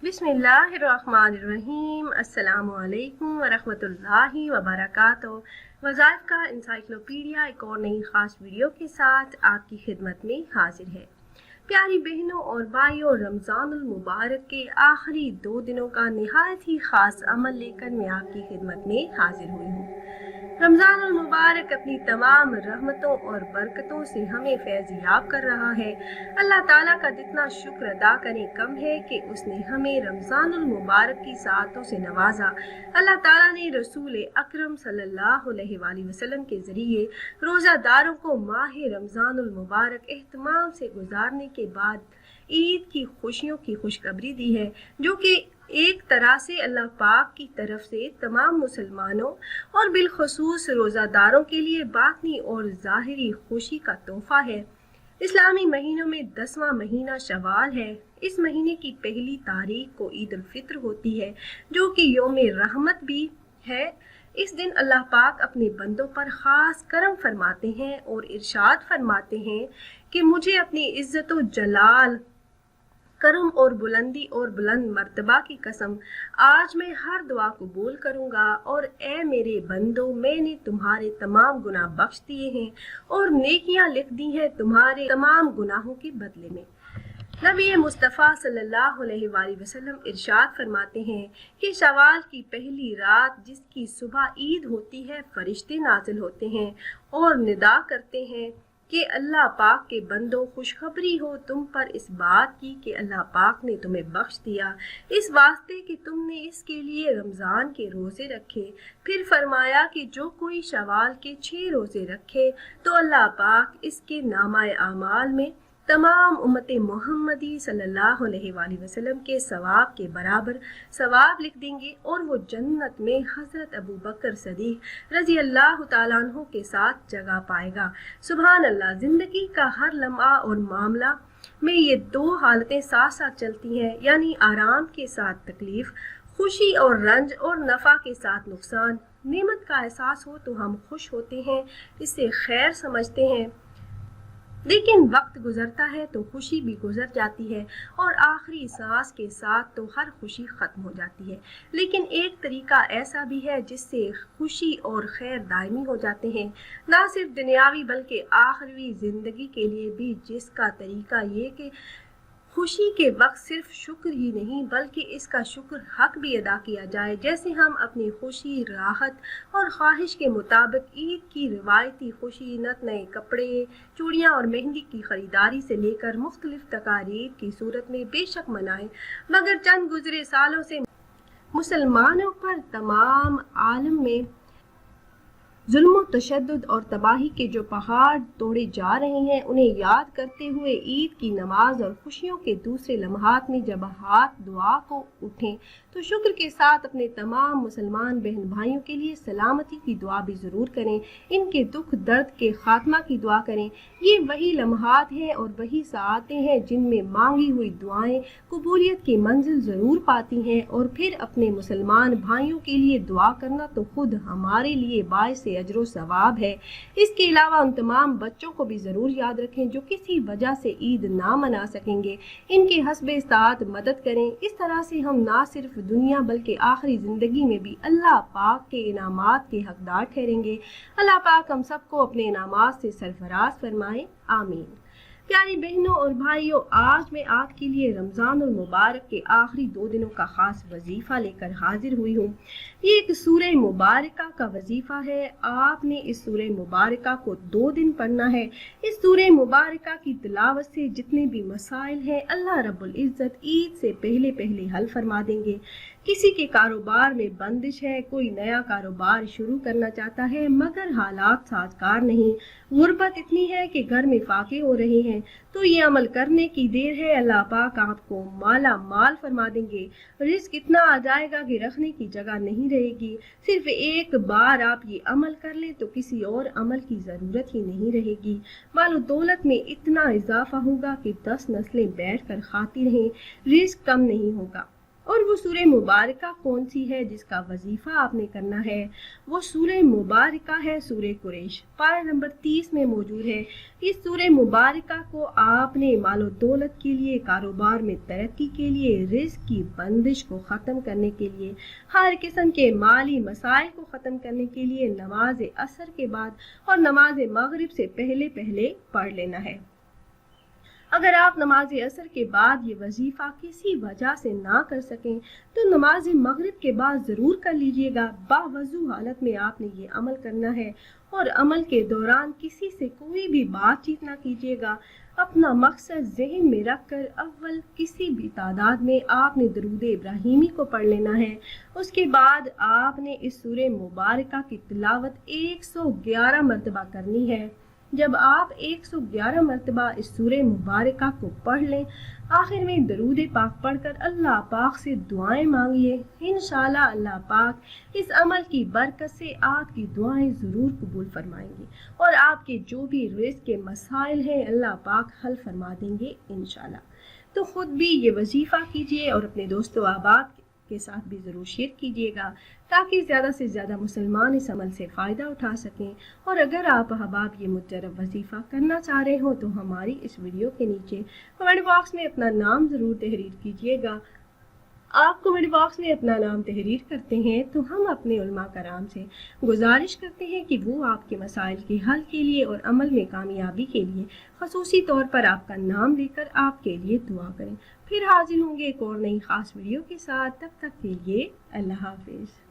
बिस्मिल्लाहिर्रहमानिर्रहीम। अस्सलामु अलैकुम वरहमतुल्लाहि वबरकातुहू। वज़ाइफ का इंसाइक्लोपीडिया एक और नई ख़ास वीडियो के साथ आपकी खिदमत में हाजिर है। प्यारी बहनों और भाइयों, रमज़ानुल मुबारक के आखिरी 2 दिनों का निहायत ही ख़ास अमल लेकर मैं आपकी खिदमत में हाजिर हुई हूँ। रमज़ानुल मुबारक अपनी तमाम रहमतों और बरकतों से हमें फैज़याब कर रहा है। अल्लाह ताला का जितना शुक्र अदा करें कम है कि उसने हमें रमज़ानुल मुबारक की साअतों से नवाजा। अल्लाह ताला ने रसूल अकरम सल्लल्लाहु अलैहि वसल्लम के ज़रिए रोज़ादारों को माह रमज़ानुल मुबारक एहतमाम से गुजारने के बाद ईद की खुशियों की खुशखबरी दी है, जो कि एक तरह से अल्लाह पाक की तरफ से तमाम मुसलमानों और बिलखसूस रोज़ादारों के लिए बातनी और ज़ाहिरी खुशी का तोहफ़ा है। इस्लामी महीनों में 10वां महीना शवाल है। इस महीने की पहली तारीख को ईद उल फित्र होती है, जो कि यौम रहमत भी है। इस दिन अल्लाह पाक अपने बंदों पर ख़ास करम फरमाते हैं और इरशाद फरमाते हैं कि मुझे अपनी इज़्ज़त व जलाल, करम और बुलंदी और बुलंद मर्तबा की कसम, आज मैं हर दुआ कबूल करूँगा और ए मेरे बंदो, मैंने तुम्हारे तमाम गुनाह बख्श दिए हैं और नेकियां लिख दी हैं तुम्हारे तमाम गुनाहों के बदले में। नबी मुस्तफ़ा सल्लल्लाहु अलैहि वसल्लम इरशाद फरमाते हैं कि शवाल की पहली रात, जिसकी सुबह ईद होती है, फरिश्ते नाज़िल होते हैं और निदा करते हैं कि अल्लाह पाक के बंदो, खुशखबरी हो तुम पर इस बात की कि अल्लाह पाक ने तुम्हें बख्श दिया, इस वास्ते कि तुमने इसके लिए रमज़ान के रोज़े रखे। फिर फरमाया कि जो कोई शवाल के 6 रोज़े रखे तो अल्लाह पाक इसके नामाए आमाल में तमाम उम्मत मोहम्मदी सल्लल्लाहु अलैहि वसल्लम के सवाब के बराबर सवाब लिख देंगे और वो जन्नत में हज़रत अबू बकर सदीक़ रज़ी अल्लाह तआला अन्हु के साथ जगह पाएगा। सुभान अल्लाह, ज़िंदगी का हर लम्हा और मामला में ये 2 हालतें साथ साथ चलती हैं, यानी आराम के साथ तकलीफ़, खुशी और रंज, और नफ़ा के साथ नुकसान। नेमत का एहसास हो तो हम खुश होते हैं, इसे खैर समझते हैं, लेकिन वक्त गुजरता है तो खुशी भी गुजर जाती है और आखिरी सांस के साथ तो हर खुशी ख़त्म हो जाती है। लेकिन एक तरीका ऐसा भी है जिससे खुशी और खैर दायमी हो जाते हैं, ना सिर्फ दुनियावी बल्कि आखिरी ज़िंदगी के लिए भी, जिसका तरीका ये कि खुशी के वक्त सिर्फ शुक्र ही नहीं बल्कि इसका शुक्र हक भी अदा किया जाए। जैसे हम अपनी खुशी, राहत और ख्वाहिश के मुताबिक ईद की रिवायती खुशी, नए कपड़े, चूड़ियाँ और मेहंदी की ख़रीदारी से लेकर मुख्तलिफ तकारीब की सूरत में बेशक मनाएं, मगर चंद गुज़रे सालों से मुसलमानों पर तमाम आलम में जुल्म, तशद्दुद और तबाही के जो पहाड़ तोड़े जा रहे हैं, उन्हें याद करते हुए ईद की नमाज और खुशियों के दूसरे लम्हात में जब हाथ दुआ को उठें तो शुक्र के साथ अपने तमाम मुसलमान बहन भाइयों के लिए सलामती की दुआ भी ज़रूर करें, इनके दुख दर्द के खात्मा की दुआ करें। ये वही लम्हात हैं और वही साआतें हैं जिनमें मांगी हुई दुआएं कबूलियत की मंजिल ज़रूर पाती हैं। और फिर अपने मुसलमान भाइयों के लिए दुआ करना तो खुद हमारे लिए बाइस अजरो सवाब है। इसके अलावा उन तमाम बच्चों को भी ज़रूर याद रखें जो किसी वजह से ईद ना मना सकेंगे, इनके हस्बे इस्तात मदद करें। इस तरह से हम ना सिर्फ दुनिया बल्कि आखिरी ज़िंदगी में भी अल्लाह पाक के इनामात के हकदार ठहरेंगे। अल्लाह पाक हम सबको अपने इनामात से सरफराज फरमाए, आमीन। प्यारी बहनों और भाइयों, आज मैं आपके लिए रमज़ानुल मुबारक के आखिरी 2 दिनों का ख़ास वजीफ़ा लेकर हाजिर हुई हूँ। ये एक सूरह मुबारका का वजीफ़ा है। आपने इस सूरह मुबारका को 2 दिन पढ़ना है। इस सूरह मुबारका की तिलावत से जितने भी मसाइल हैं, अल्लाह रब्बुल इज़्ज़त ईद से पहले पहले हल फरमा देंगे। किसी के कारोबार में बंदिश है, कोई नया कारोबार शुरू करना चाहता है मगर हालात साजगार नहीं, गुर्बत इतनी है कि घर में फाके हो रहे हैं, तो ये अमल करने की देर है। अल्लाह पाक आपको माला माल फरमा देंगे। रिस्क इतना आ जाएगा कि रखने की जगह नहीं रहेगी। सिर्फ एक बार आप ये अमल कर लें तो किसी और अमल की ज़रूरत ही नहीं रहेगी। माल दौलत में इतना इजाफा होगा कि 10 नस्लें बैठ कर खाती रहें, रिस्क कम नहीं होगा। और اور وہ سورہ مبارکہ کون سی ہے جس کا وظیفہ آپ نے کرنا ہے؟ وہ سورہ مبارکہ ہے سورہ قریش، پارہ نمبر 30 میں موجود ہے۔ اس سورہ مبارکہ کو آپ نے مال و دولت کے لیے، کاروبار میں ترقی کے لیے، رزق کی بندش کو ختم کرنے کے لیے، ہر قسم کے مالی مسائل کو ختم کرنے کے لیے نماز عصر کے بعد اور نماز مغرب سے پہلے پڑھ لینا ہے۔ اگر آپ نماز عصر کے بعد یہ وظیفہ کسی وجہ سے نہ کر سکیں تو نماز مغرب کے بعد ضرور کر لیجئے گا۔ باوضو حالت میں آپ نے یہ عمل کرنا ہے اور عمل کے دوران کسی سے کوئی بھی بات چیت نہ کیجیے گا۔ اپنا مقصد ذہن میں رکھ کر اول کسی بھی تعداد میں آپ نے درود ابراہیمی کو پڑھ لینا ہے۔ اس کے بعد آپ نے اس سورہ مبارکہ کی تلاوت 111 مرتبہ کرنی ہے۔ جب آپ 111 مرتبہ اس سورہ مبارکہ کو پڑھ لیں، آخر میں درود پاک پڑھ کر اللہ پاک سے دعائیں مانگیے۔ انشاءاللہ اللہ پاک اس عمل کی برکت سے آپ کی دعائیں ضرور قبول فرمائیں گے اور آپ کے جو بھی رزق کے مسائل ہیں اللہ پاک حل فرما دیں گے انشاءاللہ۔ تو خود بھی یہ وظیفہ کیجیے اور اپنے دوست و احباب کے ساتھ بھی ضرور شیئر کیجیے گا تاکہ زیادہ سے زیادہ مسلمان اس عمل سے فائدہ اٹھا سکیں۔ اور اگر آپ احباب یہ مجرب وظیفہ کرنا چاہ رہے ہوں تو ہماری اس ویڈیو کے نیچے کمنٹ باکس میں اپنا نام ضرور تحریر کیجیے گا۔ آپ کمنٹ باکس میں اپنا نام تحریر کرتے ہیں تو ہم اپنے علماء کرام سے گزارش کرتے ہیں کہ وہ آپ کے مسائل کے حل کے لیے اور عمل میں کامیابی کے لیے خصوصی طور پر آپ کا نام لے کر آپ کے لیے دعا کریں۔ پھر حاضر ہوں گے ایک اور نئی خاص ویڈیو کے ساتھ، تب تک کے لیے اللہ حافظ۔